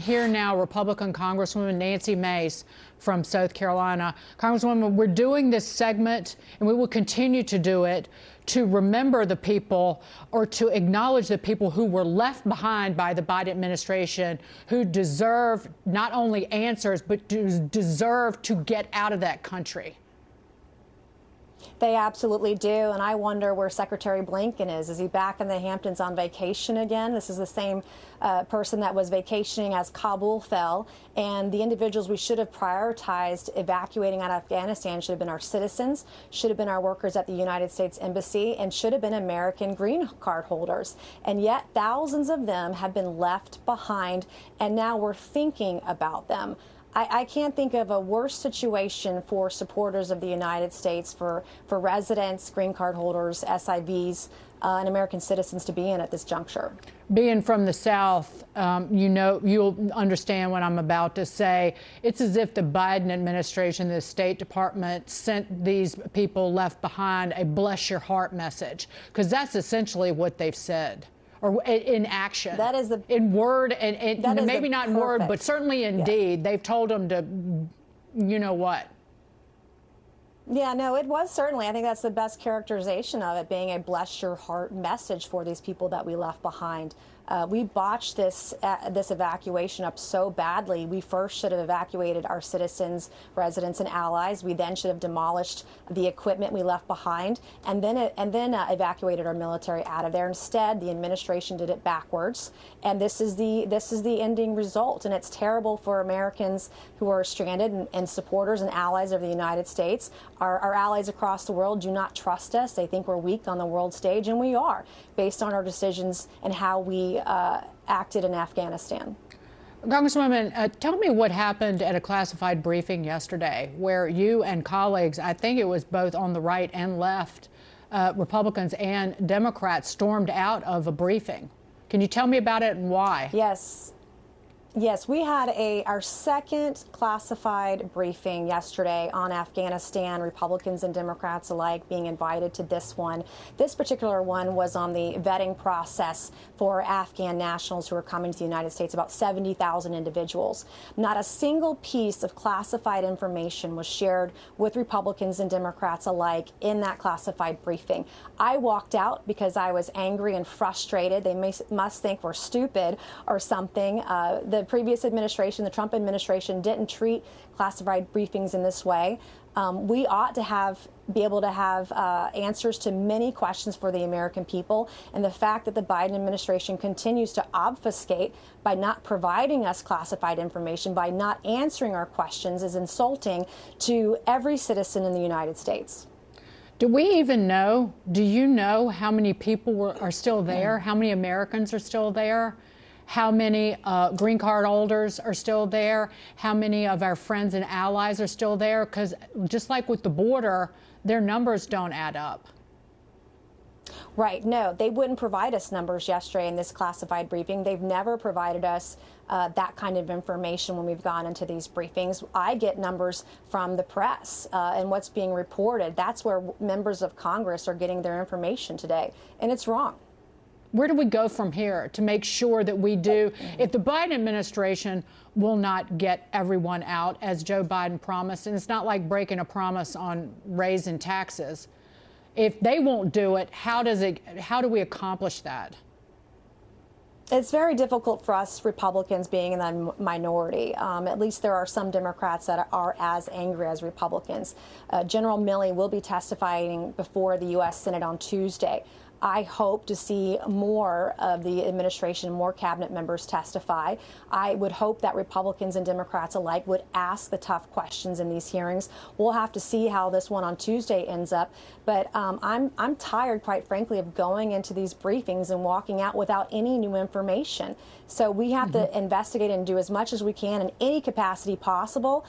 hear now Republican Congresswoman Nancy Mace from South Carolina. Congresswoman, we're doing this segment, and we will continue to do it, to remember the people, or to acknowledge the people who were left behind by the Biden administration, who deserve not only answers, but deserve to get out of that country. They absolutely do, and I wonder where Secretary Blinken is. Is he back in the Hamptons on vacation again? This is the same person that was vacationing as Kabul fell, and the individuals we should have prioritized evacuating out of Afghanistan should have been our citizens, should have been our workers at the United States Embassy, and should have been American green card holders. And yet thousands of them have been left behind, and now we're thinking about them. I can't think of a worse situation for supporters of the United States, for residents, green card holders, SIVs, and American citizens to be in at this juncture. Being from the South, you'll understand what I'm about to say. It's as if the Biden administration, the State Department, sent these people left behind a bless your heart message, because that's essentially what they've said. Or in action. That is in word, and maybe not in word, but certainly in deed. They've told them to, you know what. Yeah, no, it was certainly. I think that's the best characterization of it, being a bless your heart message for these people that we left behind. We botched this evacuation up so badly. We first should have evacuated our citizens, residents, and allies. We then should have demolished the equipment we left behind, and then evacuated our military out of there. Instead, the administration did it backwards, and this is the ending result. And it's terrible for Americans who are stranded and supporters and allies of the United States. Our allies across the world do not trust us. They think we're weak on the world stage, and we are, based on our decisions and how we acted in Afghanistan. Congresswoman, tell me what happened at a classified briefing yesterday, where you and colleagues, I think it was both on the right and left, Republicans and Democrats, stormed out of a briefing. Can you tell me about it and why? Yes, we had our second classified briefing yesterday on Afghanistan, Republicans and Democrats alike being invited to this one. This particular one was on the vetting process for Afghan nationals who are coming to the United States, about 70,000 individuals. Not a single piece of classified information was shared with Republicans and Democrats alike in that classified briefing. I walked out because I was angry and frustrated. They must think we're stupid or something. The previous administration, the Trump administration, didn't treat classified briefings in this way. We ought to be able to have answers to many questions for the American people. And the fact that the Biden administration continues to obfuscate by not providing us classified information, by not answering our questions, is insulting to every citizen in the United States. Do we even know? Do you know how many people are still there? How many Americans are still there? How many green card holders are still there? How many of our friends and allies are still there? Because just like with the border, their numbers don't add up. Right. No, they wouldn't provide us numbers yesterday in this classified briefing. They've never provided us that kind of information when we've gone into these briefings. I get numbers from the press and what's being reported. That's where members of Congress are getting their information today, and it's wrong. Where do we go from here to make sure that we do, if the Biden administration will not get everyone out, as Joe Biden promised, and it's not like breaking a promise on raising taxes, if they won't do it, how do we accomplish that? It's very difficult for us Republicans being in the minority. At least there are some Democrats that are as angry as Republicans. General Milley will be testifying before the U.S. Senate on Tuesday. I hope to see more of the administration, more cabinet members testify. I would hope that Republicans and Democrats alike would ask the tough questions in these hearings. We'll have to see how this one on Tuesday ends up. But I'm tired, quite frankly, of going into these briefings and walking out without any new information. So we have to investigate and do as much as we can in any capacity possible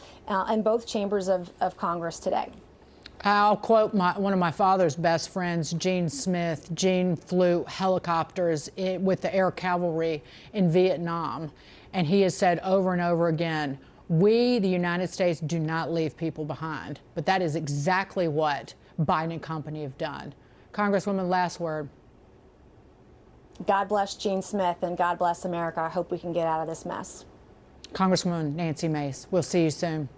in both chambers of Congress today. I'll quote one of my father's best friends, Gene Smith. Gene flew helicopters with the Air Cavalry in Vietnam, and he has said over and over again, we, the United States, do not leave people behind. But that is exactly what Biden and company have done. Congresswoman, last word. God bless Gene Smith, and God bless America. I hope we can get out of this mess. Congresswoman Nancy Mace. We'll see you soon.